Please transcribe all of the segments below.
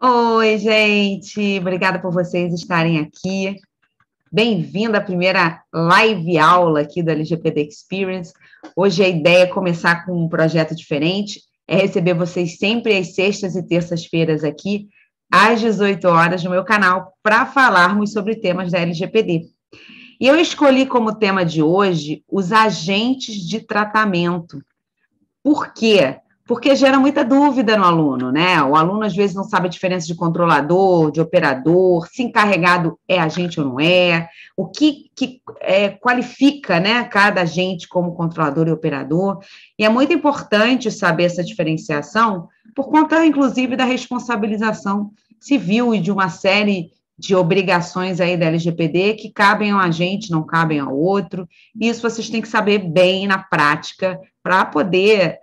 Oi, gente, obrigada por vocês estarem aqui. Bem-vindo à primeira live aula aqui do LGPD Experience. Hoje a ideia é começar com um projeto diferente, é receber vocês sempre às sextas e terças-feiras aqui, às 18 horas, no meu canal, para falarmos sobre temas da LGPD. E eu escolhi como tema de hoje os agentes de tratamento. Por quê? Porque gera muita dúvida no aluno, né? O aluno, às vezes, não sabe a diferença de controlador, de operador, se encarregado é agente ou não é, o que qualifica, né, cada agente como controlador e operador. E é muito importante saber essa diferenciação, por conta, inclusive, da responsabilização civil e de uma série de obrigações aí da LGPD que cabem ao agente, não cabem ao outro. Isso vocês têm que saber bem na prática para poder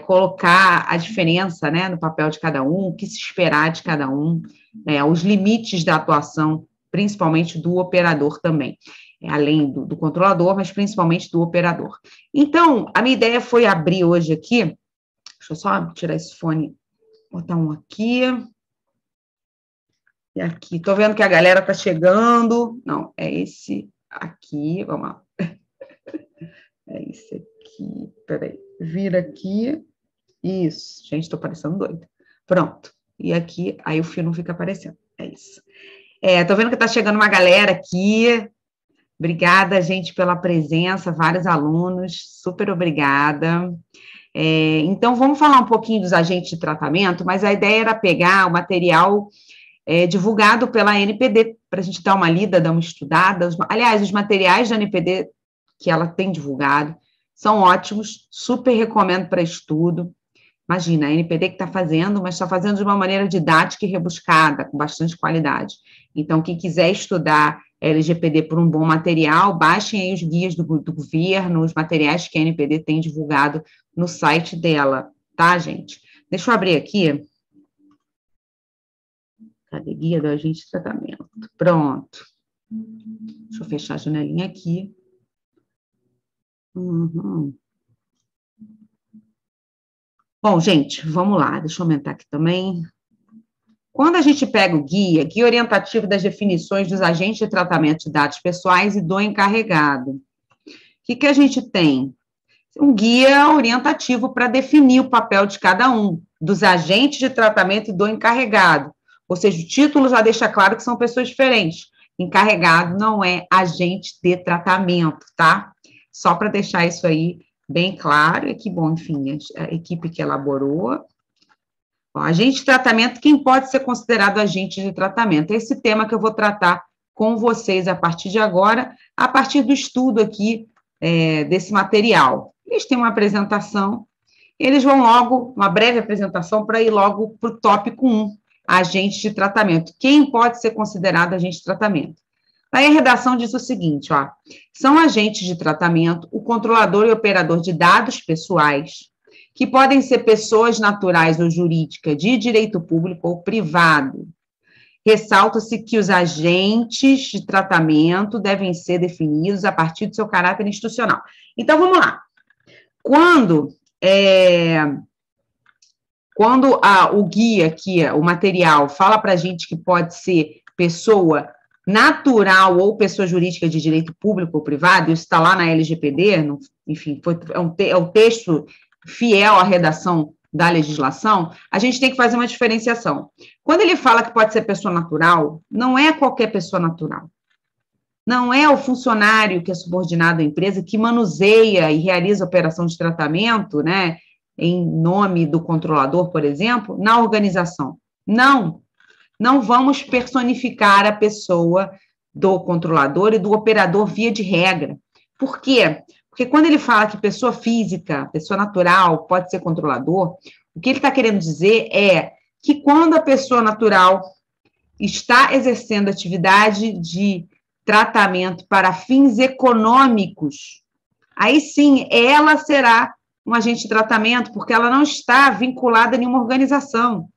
colocar a diferença, né, no papel de cada um, o que se esperar de cada um, né, os limites da atuação, principalmente do operador também, além do controlador, mas principalmente do operador. Então, a minha ideia foi abrir hoje aqui, deixa eu só tirar esse fone, botar um aqui, e aqui, estou vendo que a galera está chegando, não, é esse aqui, vamos lá, é esse aqui, peraí, vira aqui, isso, gente, estou parecendo doida. Pronto. E aqui, aí o fio não fica aparecendo. É isso. Tô vendo que está chegando uma galera aqui. Obrigada, gente, pela presença, vários alunos. Super obrigada. Então, vamos falar um pouquinho dos agentes de tratamento, mas a ideia era pegar o material divulgado pela NPD, para a gente dar uma lida, dar uma estudada. Aliás, os materiais da NPD que ela tem divulgado são ótimos, super recomendo para estudo. Imagina, a NPD que está fazendo, mas está fazendo de uma maneira didática e rebuscada, com bastante qualidade. Então, quem quiser estudar LGPD por um bom material, baixem aí os guias do governo, os materiais que a NPD tem divulgado no site dela, tá, gente? Deixa eu abrir aqui. Cadê? Guia do agente de tratamento. Pronto. Deixa eu fechar a janelinha aqui. Bom, gente, vamos lá, deixa eu aumentar aqui também. Quando a gente pega o guia orientativo das definições dos agentes de tratamento de dados pessoais e do encarregado, o que a gente tem? Um guia orientativo para definir o papel de cada um, dos agentes de tratamento e do encarregado. Ou seja, o título já deixa claro que são pessoas diferentes. Encarregado não é agente de tratamento, tá? Só para deixar isso aí bem claro, e que bom, enfim, a equipe que elaborou. Bom, agente de tratamento, quem pode ser considerado agente de tratamento? É esse tema que eu vou tratar com vocês a partir de agora, a partir do estudo aqui desse material. Eles têm uma apresentação, eles vão logo, uma breve apresentação, para ir logo para o tópico 1, agente de tratamento. Quem pode ser considerado agente de tratamento? Aí a redação diz o seguinte, ó, são agentes de tratamento o controlador e operador de dados pessoais, que podem ser pessoas naturais ou jurídicas de direito público ou privado. Ressalta-se que os agentes de tratamento devem ser definidos a partir do seu caráter institucional. Então, vamos lá. Quando o guia aqui, o material, fala para a gente que pode ser pessoa natural ou pessoa jurídica de direito público ou privado, isso está lá na LGPD, enfim, é um texto fiel à redação da legislação, a gente tem que fazer uma diferenciação. Quando ele fala que pode ser pessoa natural, não é qualquer pessoa natural. Não é o funcionário que é subordinado à empresa que manuseia e realiza a operação de tratamento, né, em nome do controlador, por exemplo, na organização. Não vamos personificar a pessoa do controlador e do operador via de regra. Por quê? Porque quando ele fala que pessoa física, pessoa natural, pode ser controlador, o que ele está querendo dizer é que quando a pessoa natural está exercendo atividade de tratamento para fins econômicos, aí sim, ela será um agente de tratamento, porque ela não está vinculada a nenhuma organização.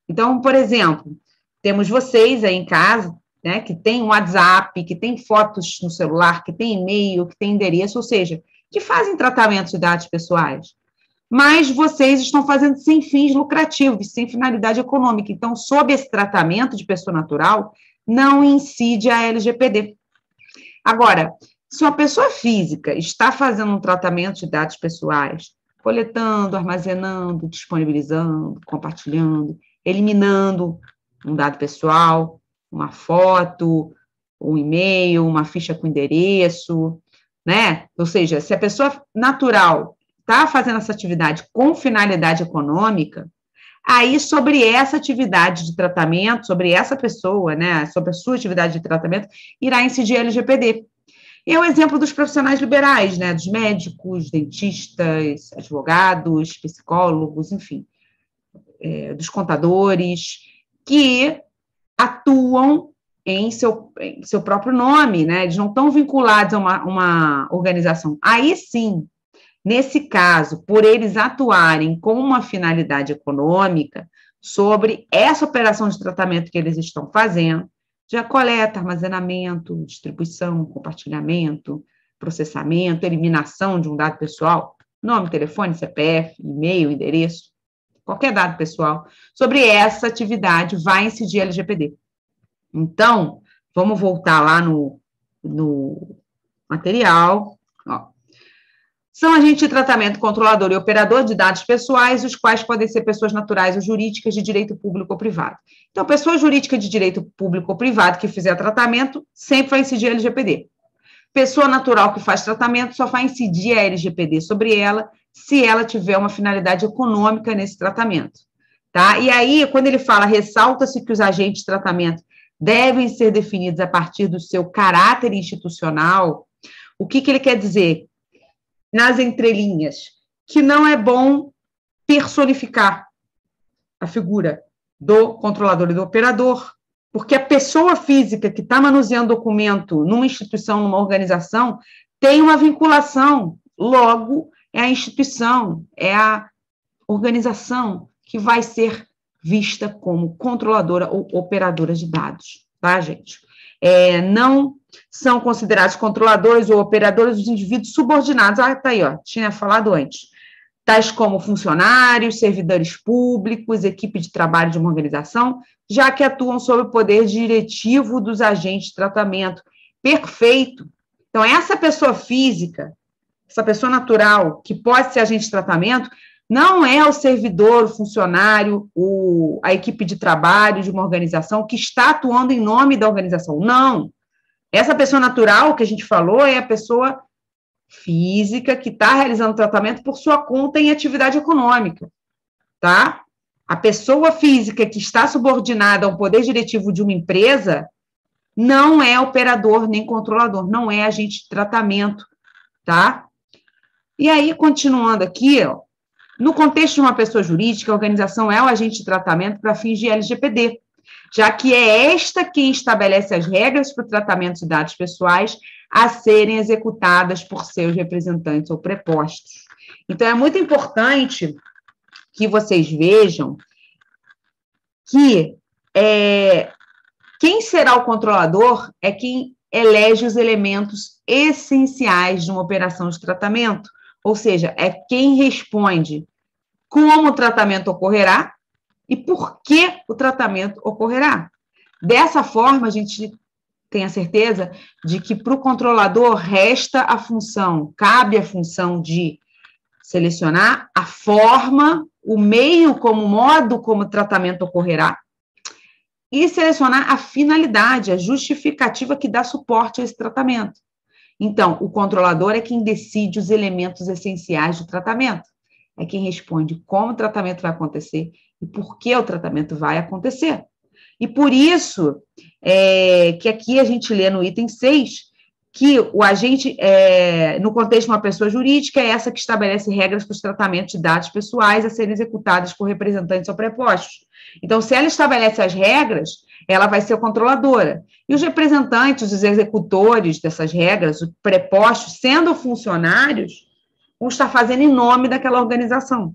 Então, por exemplo, temos vocês aí em casa, né, que tem um WhatsApp, que tem fotos no celular, que tem e-mail, que tem endereço, ou seja, que fazem tratamento de dados pessoais. mas vocês estão fazendo sem fins lucrativos, sem finalidade econômica. Então, sob esse tratamento de pessoa natural, não incide a LGPD. Agora, se uma pessoa física está fazendo um tratamento de dados pessoais, coletando, armazenando, disponibilizando, compartilhando, eliminando um dado pessoal, uma foto, um e-mail, uma ficha com endereço, né? Ou seja, se a pessoa natural está fazendo essa atividade com finalidade econômica, aí sobre essa atividade de tratamento, sobre essa pessoa, né, sobre a sua atividade de tratamento, irá incidir a LGPD. E é o exemplo dos profissionais liberais, né, dos médicos, dentistas, advogados, psicólogos, enfim, dos contadores, que atuam em seu próprio nome, né, eles não estão vinculados a uma organização. Aí sim, nesse caso, por eles atuarem com uma finalidade econômica sobre essa operação de tratamento que eles estão fazendo, já coleta, armazenamento, distribuição, compartilhamento, processamento, eliminação de um dado pessoal, nome, telefone, CPF, e-mail, endereço, qualquer dado pessoal, sobre essa atividade vai incidir a LGPD. Então, vamos voltar lá no material, ó. São agente de tratamento, controlador e operador de dados pessoais, os quais podem ser pessoas naturais ou jurídicas de direito público ou privado. Então, pessoa jurídica de direito público ou privado que fizer tratamento, sempre vai incidir a LGPD. Pessoa natural que faz tratamento, só vai incidir a LGPD sobre ela, se ela tiver uma finalidade econômica nesse tratamento. Tá? E aí, quando ele fala, ressalta-se que os agentes de tratamento devem ser definidos a partir do seu caráter institucional, o que ele quer dizer? Nas entrelinhas, que não é bom personificar a figura do controlador e do operador, porque a pessoa física que está manuseando documento numa instituição, numa organização, tem uma vinculação, logo é a instituição, é a organização que vai ser vista como controladora ou operadora de dados, tá, gente? Não são considerados controladores ou operadores os indivíduos subordinados. Ah, tá aí, ó, tinha falado antes. Tais como funcionários, servidores públicos, equipe de trabalho de uma organização, já que atuam sob o poder diretivo dos agentes de tratamento. Perfeito. Então, essa pessoa física, essa pessoa natural, que pode ser agente de tratamento, não é o servidor, o funcionário, a equipe de trabalho de uma organização que está atuando em nome da organização. Não. Essa pessoa natural que a gente falou é a pessoa física que está realizando tratamento por sua conta em atividade econômica, tá? A pessoa física que está subordinada ao poder diretivo de uma empresa não é operador nem controlador, não é agente de tratamento, tá? E aí, continuando aqui, ó, no contexto de uma pessoa jurídica, a organização é o agente de tratamento para fins de LGPD, já que é esta quem estabelece as regras para o tratamento de dados pessoais a serem executadas por seus representantes ou prepostos. Então, é muito importante que vocês vejam que quem será o controlador é quem elege os elementos essenciais de uma operação de tratamento, ou seja, é quem responde como o tratamento ocorrerá e por que o tratamento ocorrerá. Dessa forma, a gente tem a certeza de que para o controlador resta a função, cabe a função de selecionar a forma, o meio como modo como o tratamento ocorrerá e selecionar a finalidade, a justificativa que dá suporte a esse tratamento. Então, o controlador é quem decide os elementos essenciais do tratamento, é quem responde como o tratamento vai acontecer e por que o tratamento vai acontecer. E por isso que aqui a gente lê no item 6 que o agente, no contexto de uma pessoa jurídica, é essa que estabelece regras para os tratamentos de dados pessoais a serem executados por representantes ou prepostos. Então, se ela estabelece as regras, ela vai ser a controladora. E os representantes, os executores dessas regras, os prepostos, sendo funcionários, vão estar fazendo em nome daquela organização.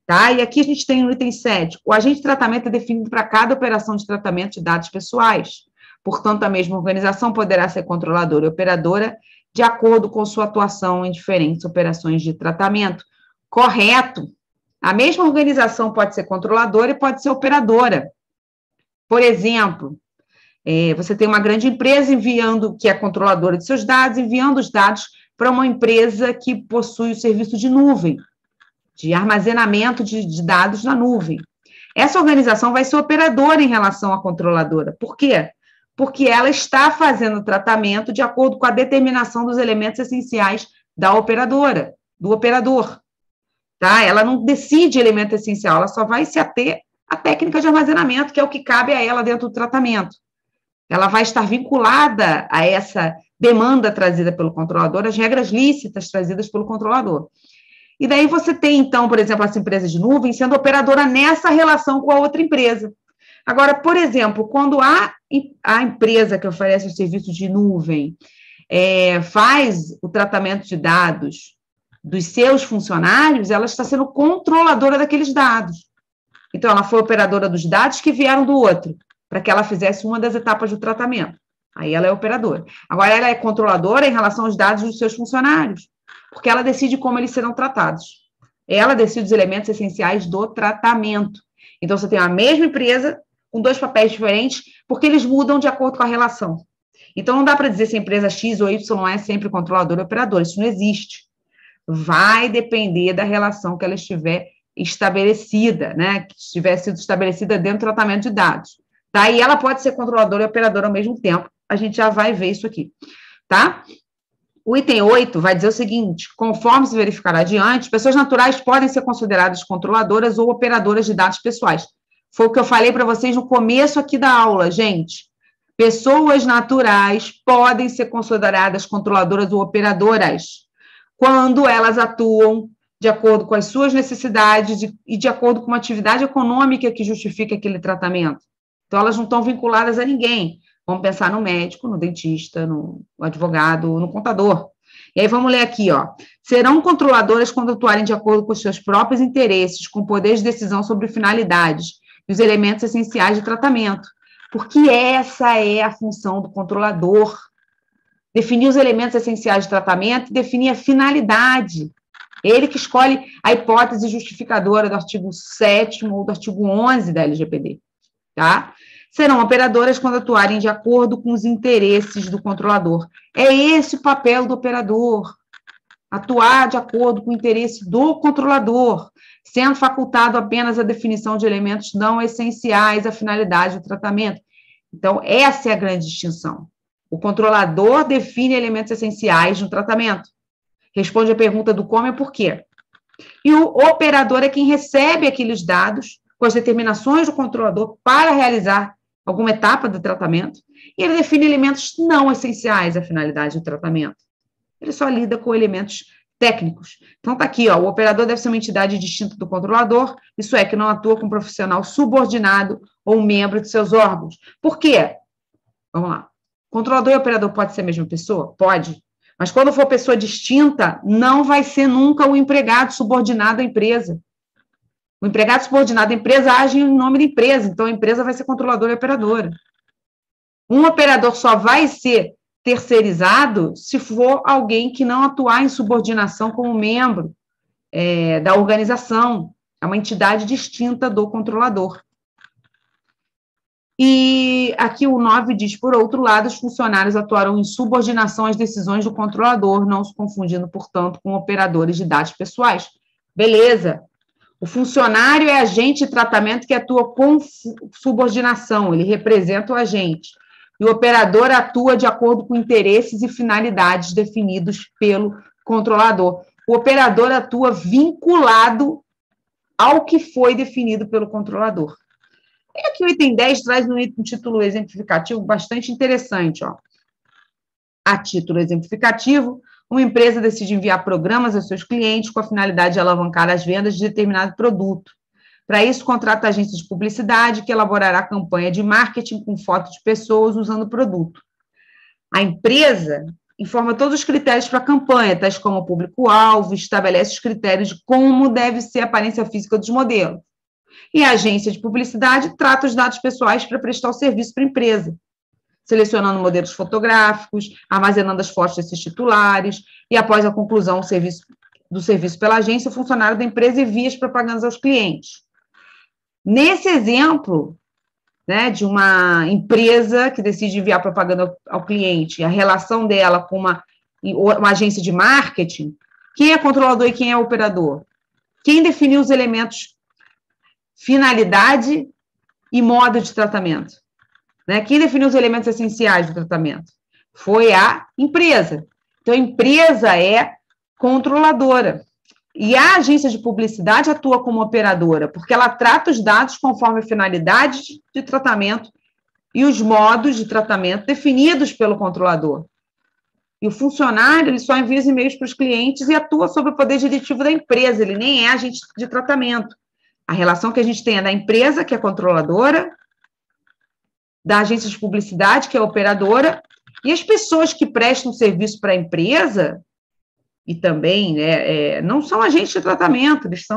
Tá? E aqui a gente tem no item 7, o agente de tratamento é definido para cada operação de tratamento de dados pessoais. Portanto, a mesma organização poderá ser controladora e operadora de acordo com sua atuação em diferentes operações de tratamento, Correto. A mesma organização pode ser controladora e pode ser operadora. Por exemplo, você tem uma grande empresa que é controladora de seus dados, enviando os dados para uma empresa que possui o serviço de nuvem, de armazenamento de dados na nuvem. Essa organização vai ser operadora em relação à controladora. Por quê? Porque ela está fazendo o tratamento de acordo com a determinação dos elementos essenciais da operadora, do operador. Tá? Ela não decide elemento essencial, ela só vai se ater à técnica de armazenamento, que é o que cabe a ela dentro do tratamento. Ela vai estar vinculada a essa demanda trazida pelo controlador, as regras lícitas trazidas pelo controlador. E daí você tem, então, por exemplo, essa empresa de nuvem sendo operadora nessa relação com a outra empresa. Agora, por exemplo, quando a empresa que oferece o serviço de nuvem faz o tratamento de dados dos seus funcionários, ela está sendo controladora daqueles dados. Então, ela foi operadora dos dados que vieram do outro, para que ela fizesse uma das etapas do tratamento. Aí ela é operadora. Agora, ela é controladora em relação aos dados dos seus funcionários, porque ela decide como eles serão tratados. Ela decide os elementos essenciais do tratamento. Então, você tem a mesma empresa com dois papéis diferentes, porque eles mudam de acordo com a relação. Então, não dá para dizer se a empresa X ou Y é sempre controladora ou operadora. Isso não existe. Vai depender da relação que ela estiver estabelecida, né? Que estiver sido estabelecida dentro do tratamento de dados. Tá? E ela pode ser controladora e operadora ao mesmo tempo. A gente já vai ver isso aqui, tá? O item 8 vai dizer o seguinte: conforme se verificar adiante, pessoas naturais podem ser consideradas controladoras ou operadoras de dados pessoais. Foi o que eu falei para vocês no começo aqui da aula, gente. Pessoas naturais podem ser consideradas controladoras ou operadoras quando elas atuam de acordo com as suas necessidades e de acordo com uma atividade econômica que justifica aquele tratamento. Então, elas não estão vinculadas a ninguém. Vamos pensar no médico, no dentista, no advogado, no contador. E aí vamos ler aqui, ó. Serão controladoras quando atuarem de acordo com os seus próprios interesses, com poder de decisão sobre finalidades e os elementos essenciais de tratamento. Porque essa é a função do controlador. Definir os elementos essenciais de tratamento e definir a finalidade. Ele que escolhe a hipótese justificadora do artigo 7º ou do artigo 11 da LGPD. Tá? Serão operadoras quando atuarem de acordo com os interesses do controlador. É esse o papel do operador, atuar de acordo com o interesse do controlador, sendo facultado apenas a definição de elementos não essenciais à finalidade do tratamento. Então, essa é a grande distinção. O controlador define elementos essenciais no tratamento, responde a pergunta do como e por quê. E o operador é quem recebe aqueles dados com as determinações do controlador para realizar alguma etapa do tratamento, e ele define elementos não essenciais à finalidade do tratamento. Ele só lida com elementos técnicos. Então, está aqui, ó, o operador deve ser uma entidade distinta do controlador, isso é, que não atua como profissional subordinado ou membro de seus órgãos. Por quê? Vamos lá. Controlador e operador pode ser a mesma pessoa? Pode. Mas quando for pessoa distinta, não vai ser nunca o empregado subordinado à empresa. O empregado subordinado à empresa age em nome da empresa, então a empresa vai ser controladora e operadora. Um operador só vai ser terceirizado se for alguém que não atuar em subordinação como membro da organização. É uma entidade distinta do controlador. E aqui o 9 diz, por outro lado, os funcionários atuarão em subordinação às decisões do controlador, não se confundindo, portanto, com operadores de dados pessoais. Beleza. O funcionário é agente de tratamento que atua com subordinação, ele representa o agente. E o operador atua de acordo com interesses e finalidades definidos pelo controlador. O operador atua vinculado ao que foi definido pelo controlador. E aqui o item 10 traz um título exemplificativo bastante interessante, ó. A título exemplificativo, uma empresa decide enviar programas aos seus clientes com a finalidade de alavancar as vendas de determinado produto. Para isso, contrata agência de publicidade que elaborará campanha de marketing com fotos de pessoas usando o produto. A empresa informa todos os critérios para a campanha, tais como o público-alvo, estabelece os critérios de como deve ser a aparência física dos modelos. E a agência de publicidade trata os dados pessoais para prestar o serviço para a empresa, selecionando modelos fotográficos, armazenando as fotos desses titulares, e após a conclusão, o serviço do serviço pela agência, o funcionário da empresa envia as propagandas aos clientes. Nesse exemplo, né, de uma empresa que decide enviar propaganda ao cliente, a relação dela com uma agência de marketing, quem é controlador e quem é operador? Quem definiu os elementos finalidade e modo de tratamento? Né? Quem definiu os elementos essenciais do tratamento? Foi a empresa. Então, a empresa é controladora. E a agência de publicidade atua como operadora, porque ela trata os dados conforme a finalidade de tratamento e os modos de tratamento definidos pelo controlador. E o funcionário, ele só envia os e-mails para os clientes e atua sob o poder diretivo da empresa, ele nem é agente de tratamento. A relação que a gente tem é da empresa, que é controladora, da agência de publicidade, que é operadora, e as pessoas que prestam serviço para a empresa, e também não são agentes de tratamento, eles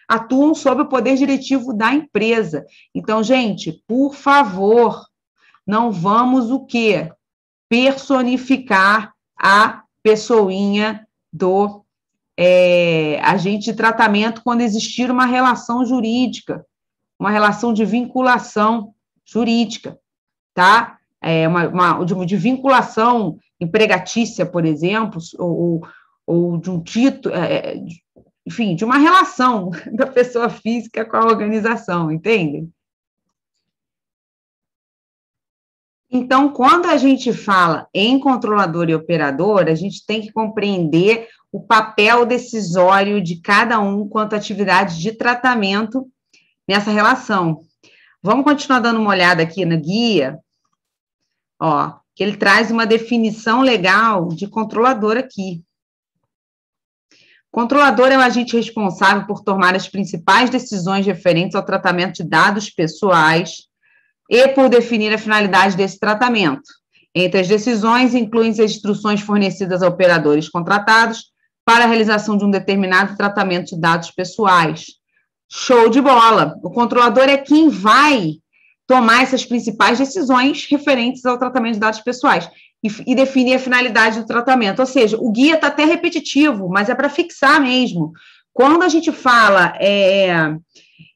atuam sob o poder diretivo da empresa. Então, gente, por favor, não vamos o quê? Personificar a pessoinha do agente de tratamento quando existir uma relação jurídica, uma relação de vinculação jurídica, tá? De vinculação empregatícia, por exemplo, ou de um título, enfim, de uma relação da pessoa física com a organização, entendem? Então, quando a gente fala em controlador e operador, a gente tem que compreender o papel decisório de cada um quanto à atividade de tratamento nessa relação. Vamos continuar dando uma olhada aqui na guia, ó, que ele traz uma definição legal de controlador aqui. Controlador é o agente responsável por tomar as principais decisões referentes ao tratamento de dados pessoais e por definir a finalidade desse tratamento. Entre as decisões, incluem-se as instruções fornecidas a operadores contratados para a realização de um determinado tratamento de dados pessoais. Show de bola! O controlador é quem vai tomar essas principais decisões referentes ao tratamento de dados pessoais e definir a finalidade do tratamento. Ou seja, o guia está até repetitivo, mas é para fixar mesmo. Quando a gente fala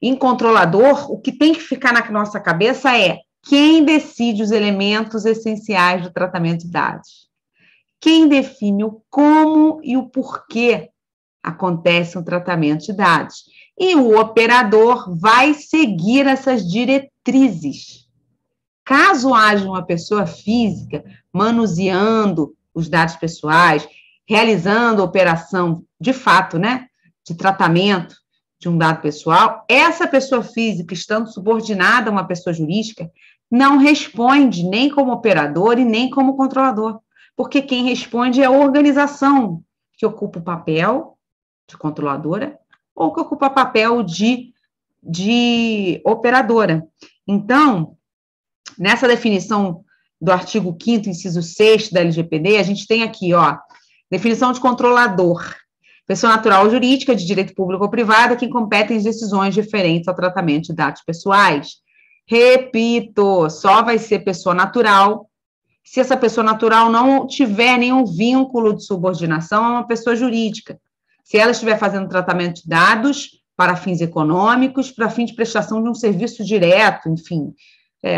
em controlador, o que tem que ficar na nossa cabeça é quem decide os elementos essenciais do tratamento de dados. Quem define o como e o porquê acontece um tratamento de dados. E o operador vai seguir essas diretrizes. Caso haja uma pessoa física manuseando os dados pessoais, realizando a operação de fato, né, de tratamento de um dado pessoal, essa pessoa física, estando subordinada a uma pessoa jurídica, não responde nem como operador e nem como controlador, porque quem responde é a organização que ocupa o papel de controladora ou que ocupa o papel de operadora. Então, nessa definição do artigo 5º, inciso 6º da LGPD, a gente tem aqui, ó, definição de controlador. Pessoa natural ou jurídica, de direito público ou privado, que competem as decisões referentes ao tratamento de dados pessoais. Repito, só vai ser pessoa natural se essa pessoa natural não tiver nenhum vínculo de subordinação a uma pessoa jurídica. Se ela estiver fazendo tratamento de dados para fins econômicos, para fim de prestação de um serviço direto, enfim,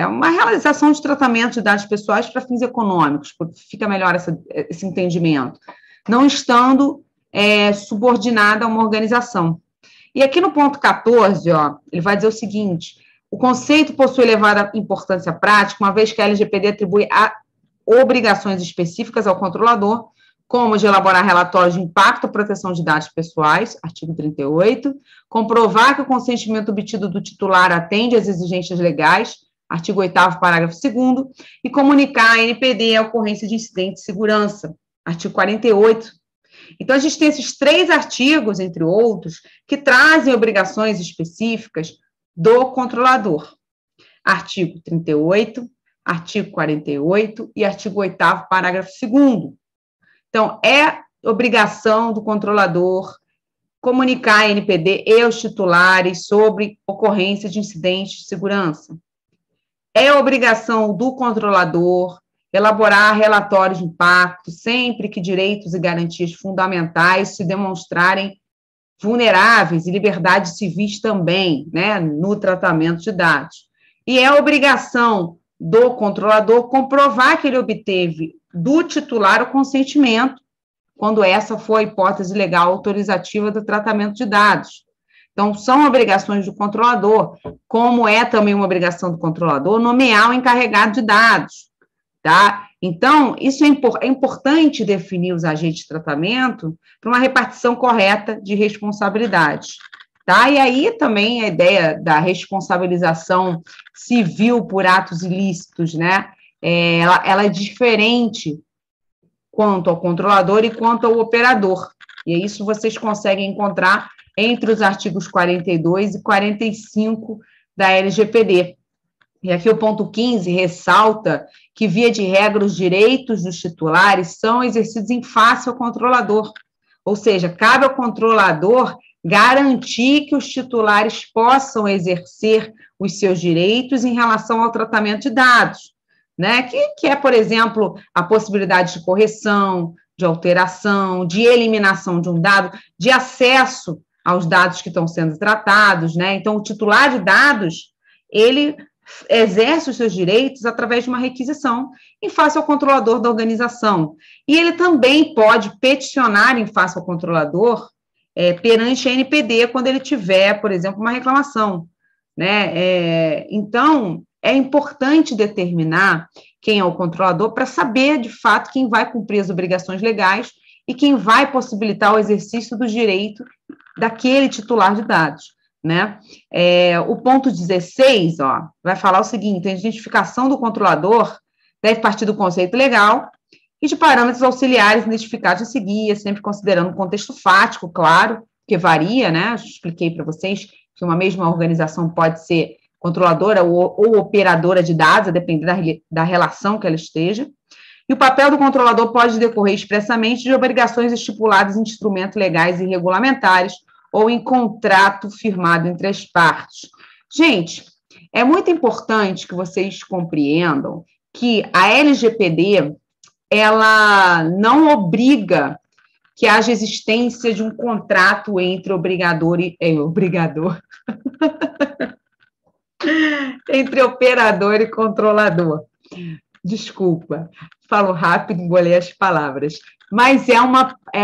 uma realização de tratamento de dados pessoais para fins econômicos, fica melhor esse entendimento, não estando subordinada a uma organização. E aqui no ponto 14, ó, ele vai dizer o seguinte: o conceito possui elevada importância prática, uma vez que a LGPD atribui obrigações específicas ao controlador, como de elaborar relatórios de impacto à proteção de dados pessoais, artigo 38, comprovar que o consentimento obtido do titular atende às exigências legais, artigo 8º, parágrafo 2º, e comunicar à NPD a ocorrência de incidente de segurança, artigo 48. Então, a gente tem esses 3 artigos, entre outros, que trazem obrigações específicas do controlador. Artigo 38, artigo 48 e artigo 8º, parágrafo 2º. Então, é obrigação do controlador comunicar à NPD e aos titulares sobre ocorrência de incidentes de segurança. É obrigação do controlador elaborar relatórios de impacto sempre que direitos e garantias fundamentais se demonstrarem vulneráveis e liberdades civis também, né, no tratamento de dados. E é obrigação do controlador comprovar que ele obteve do titular o consentimento, quando essa for a hipótese legal autorizativa do tratamento de dados. Então, são obrigações do controlador, como é também uma obrigação do controlador nomear o encarregado de dados, tá? Então, isso é importante definir os agentes de tratamento para uma repartição correta de responsabilidades, tá? E aí também a ideia da responsabilização civil por atos ilícitos, né? Ela é diferente quanto ao controlador e quanto ao operador. E isso vocês conseguem encontrar entre os artigos 42 e 45 da LGPD. E aqui o ponto 15 ressalta que, via de regra, os direitos dos titulares são exercidos em face ao controlador. Ou seja, cabe ao controlador garantir que os titulares possam exercer os seus direitos em relação ao tratamento de dados, né? Que é, por exemplo, a possibilidade de correção, de alteração, de eliminação de um dado, de acesso aos dados que estão sendo tratados, né? Então, o titular de dados, ele exerce os seus direitos através de uma requisição em face ao controlador da organização. E ele também pode peticionar em face ao controlador perante a NPD, quando ele tiver, por exemplo, uma reclamação, né? Então, é importante determinar quem é o controlador para saber, de fato, quem vai cumprir as obrigações legais e quem vai possibilitar o exercício do direito daquele titular de dados, né? O ponto 16, vai falar o seguinte: a identificação do controlador deve partir do conceito legal e de parâmetros auxiliares identificados a seguir, sempre considerando o contexto fático, claro, que varia, né? Eu expliquei para vocês que uma mesma organização pode ser controladora ou operadora de dados, a depender da relação que ela esteja. E o papel do controlador pode decorrer expressamente de obrigações estipuladas em instrumentos legais e regulamentares ou em contrato firmado entre as partes. Gente, é muito importante que vocês compreendam que a LGPD, ela não obriga que haja existência de um contrato entre entre operador e controlador. Desculpa, falo rápido, embolei as palavras. Mas é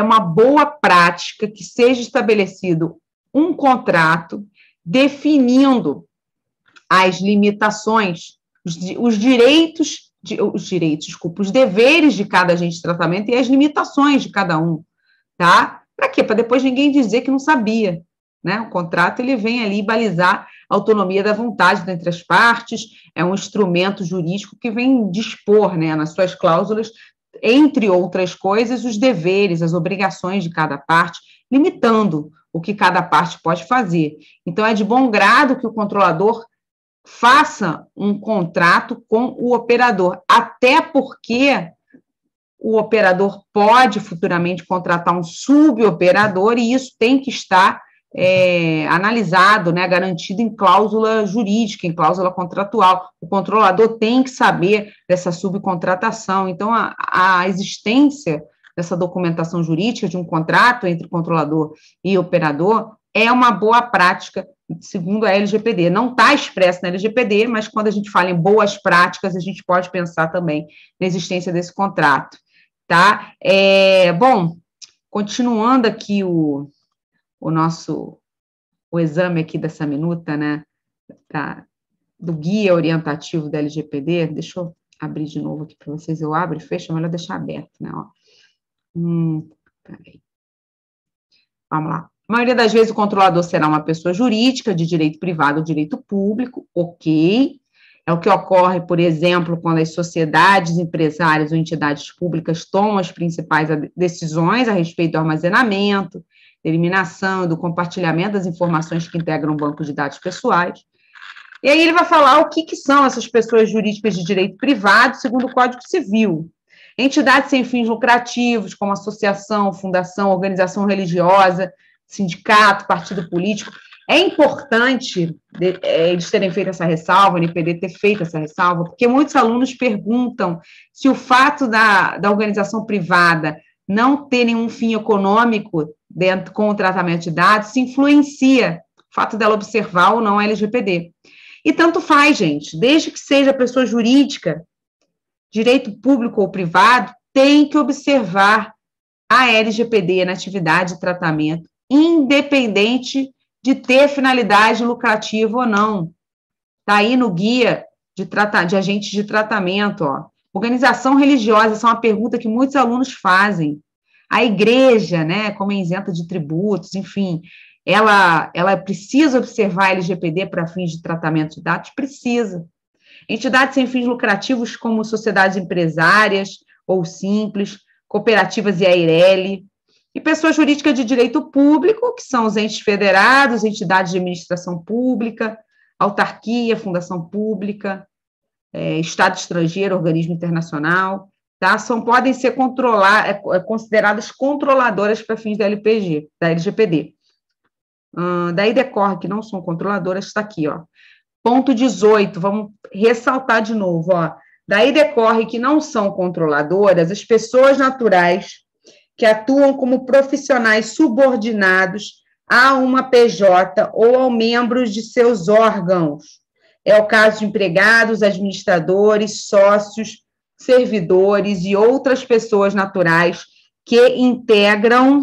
uma boa prática que seja estabelecido um contrato definindo as limitações, os deveres de cada agente de tratamento e as limitações de cada um, tá? Para quê? Para depois ninguém dizer que não sabia, né? O contrato, ele vem ali balizar a autonomia da vontade entre as partes, é um instrumento jurídico que vem dispor, né, nas suas cláusulas, entre outras coisas, os deveres, as obrigações de cada parte, limitando o que cada parte pode fazer. Então, é de bom grado que o controlador faça um contrato com o operador, até porque o operador pode futuramente contratar um suboperador e isso tem que estar analisado, né, garantido em cláusula jurídica, em cláusula contratual. O controlador tem que saber dessa subcontratação. Então, a existência dessa documentação jurídica de um contrato entre controlador e operador é uma boa prática, segundo a LGPD. Não está expresso na LGPD, mas quando a gente fala em boas práticas, a gente pode pensar também na existência desse contrato, tá? Bom, continuando aqui o exame aqui dessa minuta, né, do guia orientativo da LGPD, deixa eu abrir de novo aqui para vocês, eu abro e fecho, é melhor deixar aberto, né, peraí. Vamos lá. A maioria das vezes o controlador será uma pessoa jurídica de direito privado ou direito público, ok. É o que ocorre, por exemplo, quando as sociedades, empresárias ou entidades públicas tomam as principais decisões a respeito do armazenamento, da eliminação, do compartilhamento das informações que integram o banco de dados pessoais. E aí ele vai falar o que são essas pessoas jurídicas de direito privado, segundo o Código Civil. Entidades sem fins lucrativos, como associação, fundação, organização religiosa, sindicato, partido político. É importante eles terem feito essa ressalva, o NPD ter feito essa ressalva, porque muitos alunos perguntam se o fato da organização privada não ter nenhum fim econômico dentro com o tratamento de dados, se influencia o fato dela observar ou não a LGPD. E tanto faz, gente, desde que seja pessoa jurídica, direito público ou privado, tem que observar a LGPD na atividade de tratamento, independente de ter finalidade lucrativa ou não. Está aí no guia de agentes de tratamento, ó. Organização religiosa, essa é uma pergunta que muitos alunos fazem. A igreja, né, como é isenta de tributos, enfim, ela precisa observar a LGPD para fins de tratamento de dados? Precisa. Entidades sem fins lucrativos como sociedades empresárias ou simples, cooperativas e AIRELI, e pessoas jurídicas de direito público, que são os entes federados, entidades de administração pública, autarquia, fundação pública, Estado estrangeiro, organismo internacional, tá? Podem ser consideradas controladoras para fins da LGPD. Daí decorre que não são controladoras, está aqui, ó. Ponto 18, vamos ressaltar de novo, ó. Daí decorre que não são controladoras as pessoas naturais que atuam como profissionais subordinados a uma PJ ou a membros de seus órgãos. É o caso de empregados, administradores, sócios, servidores e outras pessoas naturais que integram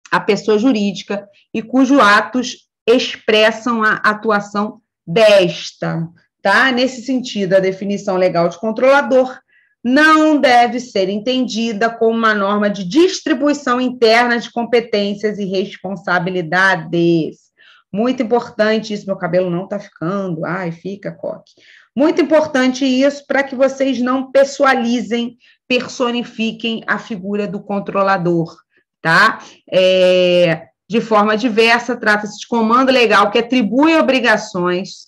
a pessoa jurídica e cujos atos expressam a atuação desta, tá? Nesse sentido, a definição legal de controlador não deve ser entendida como uma norma de distribuição interna de competências e responsabilidades. Muito importante isso, meu cabelo não está ficando, ai, fica, coque. Muito importante isso para que vocês não personifiquem a figura do controlador, tá? De forma diversa, trata-se de comando legal que atribui obrigações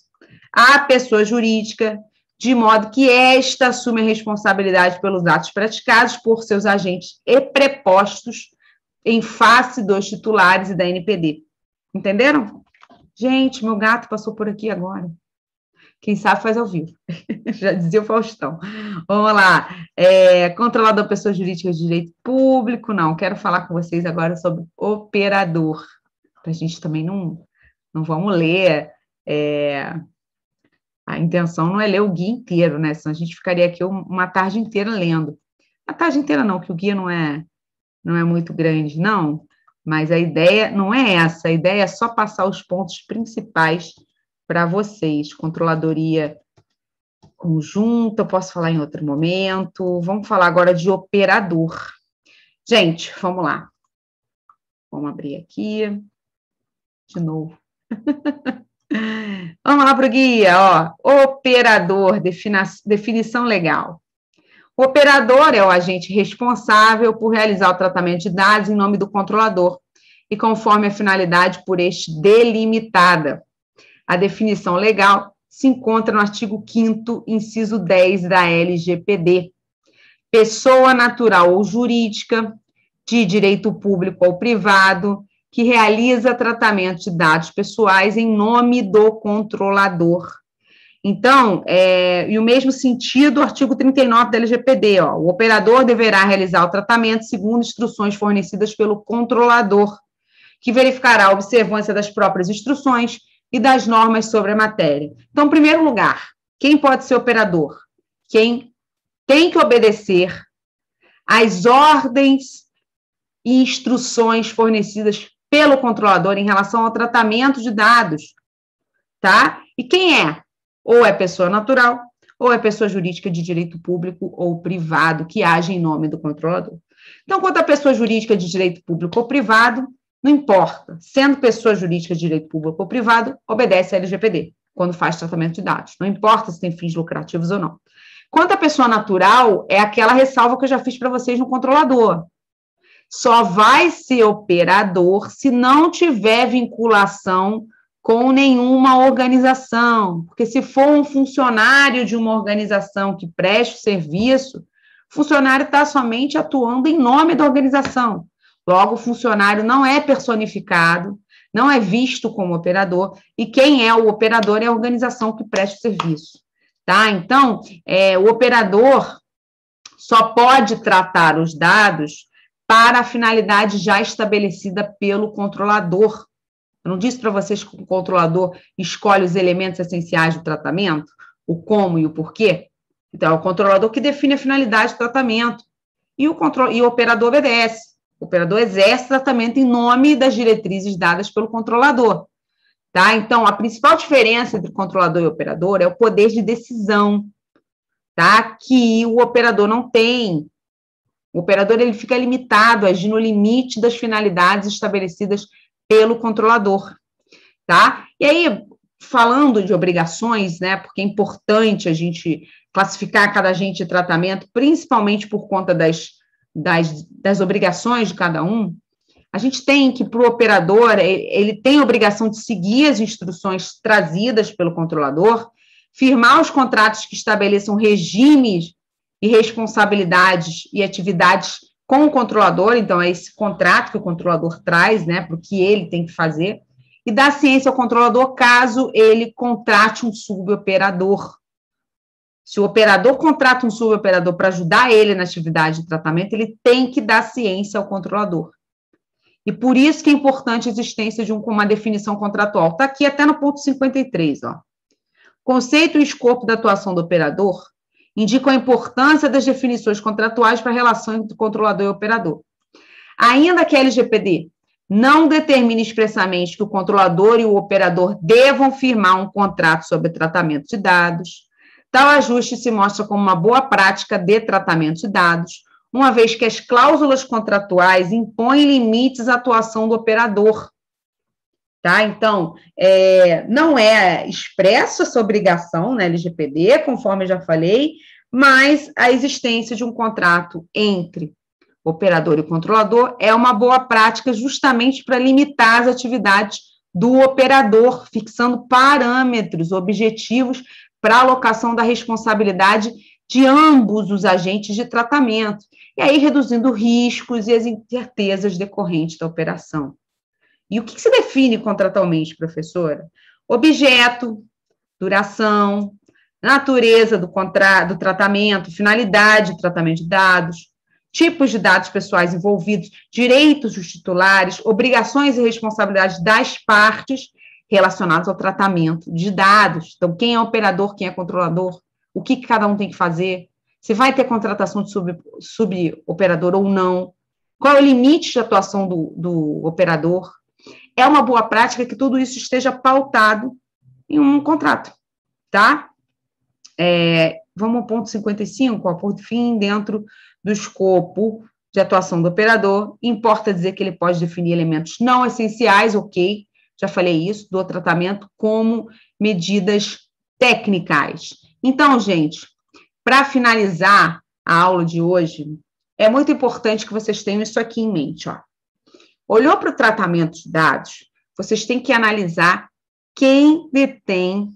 à pessoa jurídica, de modo que esta assume a responsabilidade pelos atos praticados por seus agentes e prepostos em face dos titulares e da NPD. Entenderam? Gente, meu gato passou por aqui agora. Quem sabe faz ao vivo. Já dizia o Faustão. Vamos lá. Controlador pessoa jurídica de direito público. Não, quero falar com vocês agora sobre operador. Para a gente também não vamos ler. A intenção não é ler o guia inteiro, né? Senão a gente ficaria aqui uma tarde inteira lendo. A tarde inteira não, que o guia não é muito grande, não. Mas a ideia não é essa. A ideia é só passar os pontos principais para vocês. Controladoria conjunta, eu posso falar em outro momento. Vamos falar agora de operador. Gente, vamos lá. Vamos abrir aqui. De novo. Vamos lá para o guia, ó. Operador, definição legal. O operador é o agente responsável por realizar o tratamento de dados em nome do controlador e conforme a finalidade por este delimitada. A definição legal se encontra no artigo 5º, inciso 10 da LGPD. Pessoa natural ou jurídica, de direito público ou privado, que realiza tratamento de dados pessoais em nome do controlador. Então, e o mesmo sentido, o artigo 39 da LGPD, ó, o operador deverá realizar o tratamento segundo instruções fornecidas pelo controlador, que verificará a observância das próprias instruções e das normas sobre a matéria. Então, em primeiro lugar, quem pode ser operador? Quem tem que obedecer às ordens e instruções fornecidas pelo controlador em relação ao tratamento de dados, tá? E quem é? Ou é pessoa natural, ou é pessoa jurídica de direito público ou privado, que age em nome do controlador. Então, quanto à pessoa jurídica de direito público ou privado, não importa. Sendo pessoa jurídica de direito público ou privado, obedece à LGPD, quando faz tratamento de dados. Não importa se tem fins lucrativos ou não. Quanto à pessoa natural, é aquela ressalva que eu já fiz para vocês no controlador. Só vai ser operador se não tiver vinculação com nenhuma organização, porque se for um funcionário de uma organização que preste serviço, o funcionário está somente atuando em nome da organização. Logo, o funcionário não é personificado, não é visto como operador, e quem é o operador é a organização que presta o serviço, tá? Então, o operador só pode tratar os dados para a finalidade já estabelecida pelo controlador. Eu não disse para vocês que o controlador escolhe os elementos essenciais do tratamento, o como e o porquê? Então, é o controlador que define a finalidade do tratamento, e o operador obedece. O operador exerce tratamento em nome das diretrizes dadas pelo controlador, tá? Então, a principal diferença entre controlador e operador é o poder de decisão, tá? Que o operador não tem. O operador, ele fica limitado a agir no limite das finalidades estabelecidas pelo controlador, tá? E aí, falando de obrigações, né, porque é importante a gente classificar cada agente de tratamento, principalmente por conta das obrigações de cada um, a gente tem que, para o operador, ele tem a obrigação de seguir as instruções trazidas pelo controlador, firmar os contratos que estabeleçam regimes e responsabilidades e atividades com o controlador, então é esse contrato que o controlador traz, né, para o que ele tem que fazer, e dar ciência ao controlador caso ele contrate um suboperador. Se o operador contrata um suboperador para ajudar ele na atividade de tratamento, ele tem que dar ciência ao controlador. E por isso que é importante a existência de uma definição contratual. Está aqui até no ponto 53, ó. Conceito e escopo da atuação do operador indicam a importância das definições contratuais para a relação entre controlador e operador. Ainda que a LGPD não determine expressamente que o controlador e o operador devam firmar um contrato sobre tratamento de dados, tal ajuste se mostra como uma boa prática de tratamento de dados, uma vez que as cláusulas contratuais impõem limites à atuação do operador. Tá? Então, não é expresso essa obrigação na LGPD, conforme eu já falei, mas a existência de um contrato entre operador e controlador é uma boa prática justamente para limitar as atividades do operador, fixando parâmetros objetivos para a alocação da responsabilidade de ambos os agentes de tratamento, e aí reduzindo riscos e as incertezas decorrentes da operação. E o que se define contratualmente, professora? Objeto, duração, natureza do tratamento, finalidade do tratamento de dados, tipos de dados pessoais envolvidos, direitos dos titulares, obrigações e responsabilidades das partes relacionadas ao tratamento de dados. Então, quem é operador, quem é controlador, o que cada um tem que fazer, se vai ter contratação de suboperador ou não, qual é o limite de atuação do operador. É uma boa prática que tudo isso esteja pautado em um contrato, tá? Vamos ao ponto 55, por fim, dentro do escopo de atuação do operador, importa dizer que ele pode definir elementos não essenciais, ok, já falei isso, do tratamento, como medidas técnicas. Então, gente, para finalizar a aula de hoje, é muito importante que vocês tenham isso aqui em mente, ó. Olhou para o tratamento de dados, vocês têm que analisar quem detém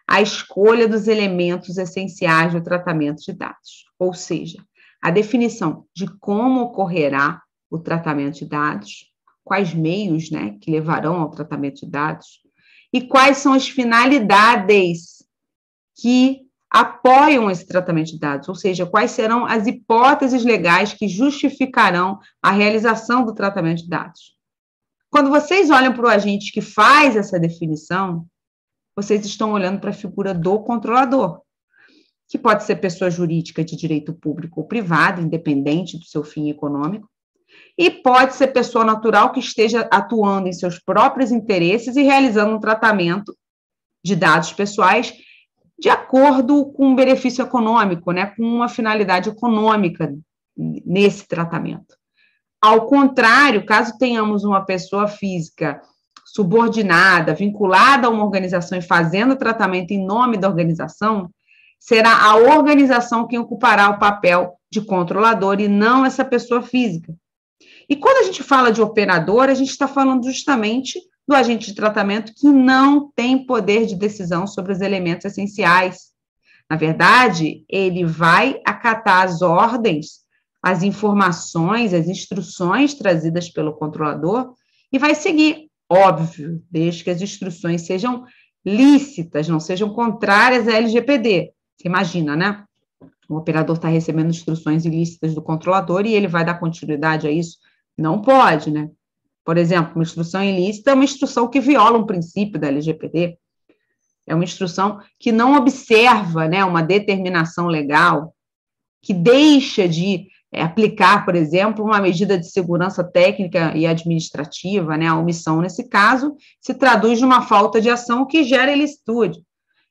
a escolha dos elementos essenciais do tratamento de dados, ou seja, a definição de como ocorrerá o tratamento de dados, quais meios, né, que levarão ao tratamento de dados, e quais são as finalidades que apoiam esse tratamento de dados, ou seja, quais serão as hipóteses legais que justificarão a realização do tratamento de dados. Quando vocês olham para o agente que faz essa definição, vocês estão olhando para a figura do controlador, que pode ser pessoa jurídica de direito público ou privado, independente do seu fim econômico, e pode ser pessoa natural que esteja atuando em seus próprios interesses e realizando um tratamento de dados pessoais de acordo com um benefício econômico, né, com uma finalidade econômica nesse tratamento. Ao contrário, caso tenhamos uma pessoa física subordinada, vinculada a uma organização e fazendo tratamento em nome da organização, será a organização quem ocupará o papel de controlador e não essa pessoa física. E quando a gente fala de operador, a gente está falando justamente do agente de tratamento que não tem poder de decisão sobre os elementos essenciais. Na verdade, ele vai acatar as ordens, as informações, as instruções trazidas pelo controlador e vai seguir, óbvio, desde que as instruções sejam lícitas, não sejam contrárias à LGPD. Você imagina, né? O operador está recebendo instruções ilícitas do controlador e ele vai dar continuidade a isso? Não pode, né? Por exemplo, uma instrução ilícita é uma instrução que viola um princípio da LGPD, é uma instrução que não observa, né, uma determinação legal, que deixa de aplicar, por exemplo, uma medida de segurança técnica e administrativa, né, a omissão nesse caso, se traduz numa falta de ação que gera ilicitude.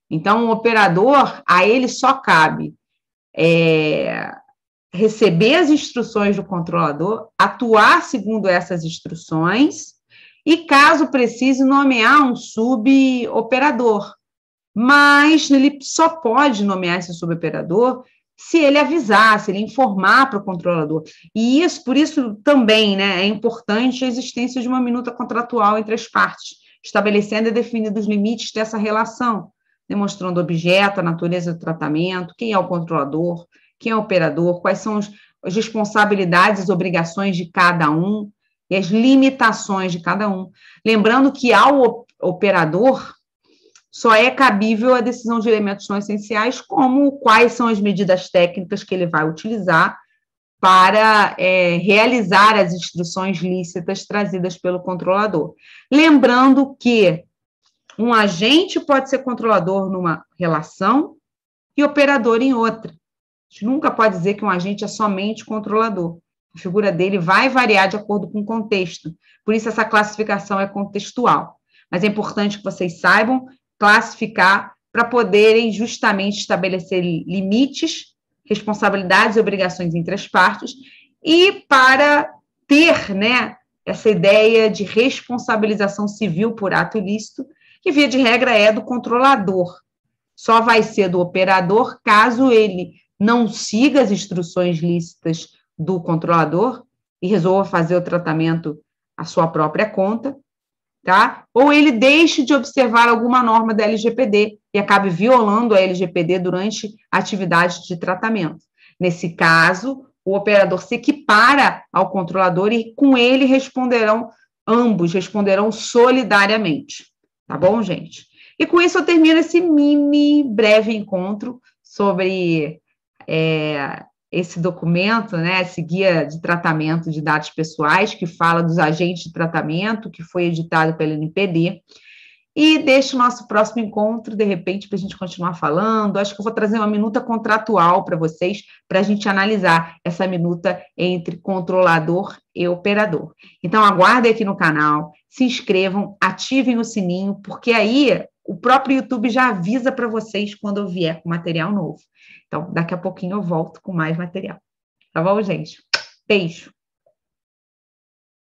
Então, o operador, a ele só cabe receber as instruções do controlador, atuar segundo essas instruções e, caso precise, nomear um suboperador. Mas ele só pode nomear esse suboperador se ele avisar, se ele informar para o controlador. E isso, por isso também, né, é importante a existência de uma minuta contratual entre as partes, estabelecendo e definindo os limites dessa relação, demonstrando o objeto, a natureza do tratamento, quem é o controlador, quem é o operador, quais são as responsabilidades e obrigações de cada um e as limitações de cada um. Lembrando que ao operador só é cabível a decisão de elementos não essenciais, como quais são as medidas técnicas que ele vai utilizar para realizar as instruções lícitas trazidas pelo controlador. Lembrando que um agente pode ser controlador numa relação e operador em outra. A gente nunca pode dizer que um agente é somente controlador. A figura dele vai variar de acordo com o contexto. Por isso, essa classificação é contextual. Mas é importante que vocês saibam classificar para poderem justamente estabelecer limites, responsabilidades e obrigações entre as partes e para ter, né, essa ideia de responsabilização civil por ato ilícito, que, via de regra, é do controlador. Só vai ser do operador caso ele não siga as instruções lícitas do controlador e resolva fazer o tratamento à sua própria conta, tá? Ou ele deixe de observar alguma norma da LGPD e acabe violando a LGPD durante a atividade de tratamento. Nesse caso, o operador se equipara ao controlador e com ele ambos responderão solidariamente. Tá bom, gente? E com isso eu termino esse breve encontro sobre esse documento, né, esse guia de tratamento de dados pessoais, que fala dos agentes de tratamento, que foi editado pela NPD, e deixo o nosso próximo encontro, de repente, para a gente continuar falando. Acho que eu vou trazer uma minuta contratual para vocês, para a gente analisar essa minuta entre controlador e operador. Então, aguardem aqui no canal, se inscrevam, ativem o sininho, porque aí o próprio YouTube já avisa para vocês quando eu vier com material novo. Então, daqui a pouquinho eu volto com mais material. Tá bom, gente? Beijo!